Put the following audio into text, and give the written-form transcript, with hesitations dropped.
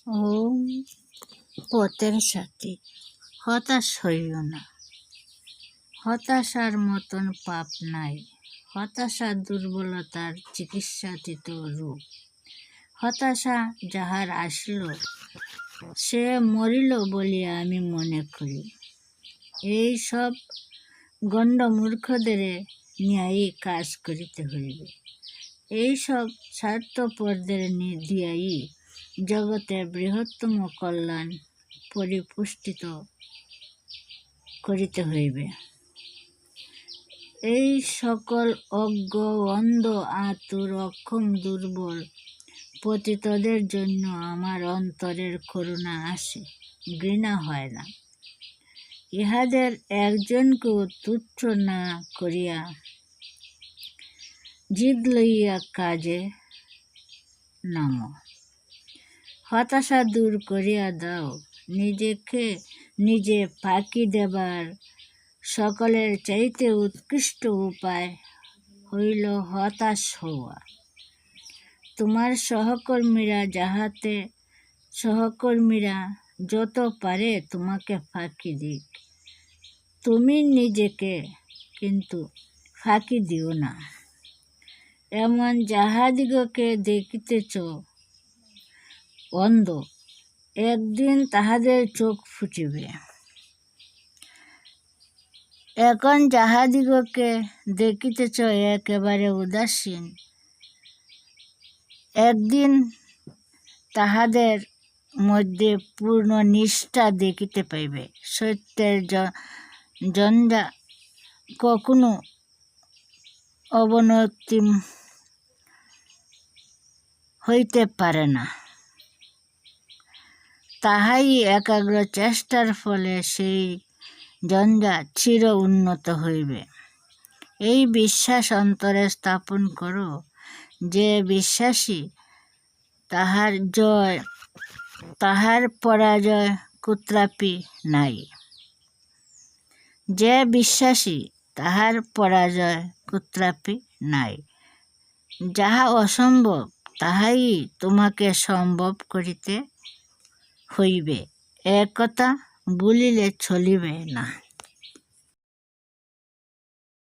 ও পথের সাথী, হতাশ হইও না। হতাশার মতন পাপ নাই। হতাশা দুর্বলতার চিকিৎসাতীত রূপ। হতাশা যাহার আসিল, সে মরিল বলিয়া আমি মনে করি। এই সব গণ্ডমূর্খদের নিয়াই কাজ করিতে হইবে। এইসব স্বার্থপরদের দিয়াই জগতের বৃহত্তম কল্যাণ পরিপুষ্টিত করিতে হইবে। এই সকল অজ্ঞ, অন্ধ, আতুর, অক্ষম, দুর্বল পতিতদের জন্য আমার অন্তরের করুণা আসে, ঘৃণা হয় না। ইহাদের একজনকেও তুচ্ছ না করিয়া জিদ লইয়া কাজে নামো। হতাশা দূর করিয়া দাও। নিজেকে নিজে ফাঁকি দেবার সকলের চাইতে উৎকৃষ্ট উপায় হইল হতাশ হওয়া। তোমার সহকর্মীরা যত পারে তোমাকে ফাঁকি দিক, তুমি নিজেকে কিন্তু ফাঁকি দিও না। এমন যাহাদিগকে দেখিতেছ অন্ধ, একদিন তাহাদের চোখ ফুটিবে। এখন যাহাদিগকে দেখিতেছ একেবারে উদাসীন, একদিন তাহাদের মধ্যে পূর্ণ নিষ্ঠা দেখিতে পাইবে। সত্যের জঞ্জা কখনো অবনতি হইতে পারে না। তাহাই একাগ্র চেষ্টার ফলে সেই জঞ্জা চির উন্নত হইবে। এই বিশ্বাস অন্তরে স্থাপন করো যে বিশ্বাসী, তাহার পরাজয় কুত্রাপি নাই। যে বিশ্বাসী, তাহার পরাজয় কুত্রাপি নাই। যাহা অসম্ভব তাহাই তোমাকে সম্ভব করিতে হইবে, একথা ভুলিলে চলিবে না।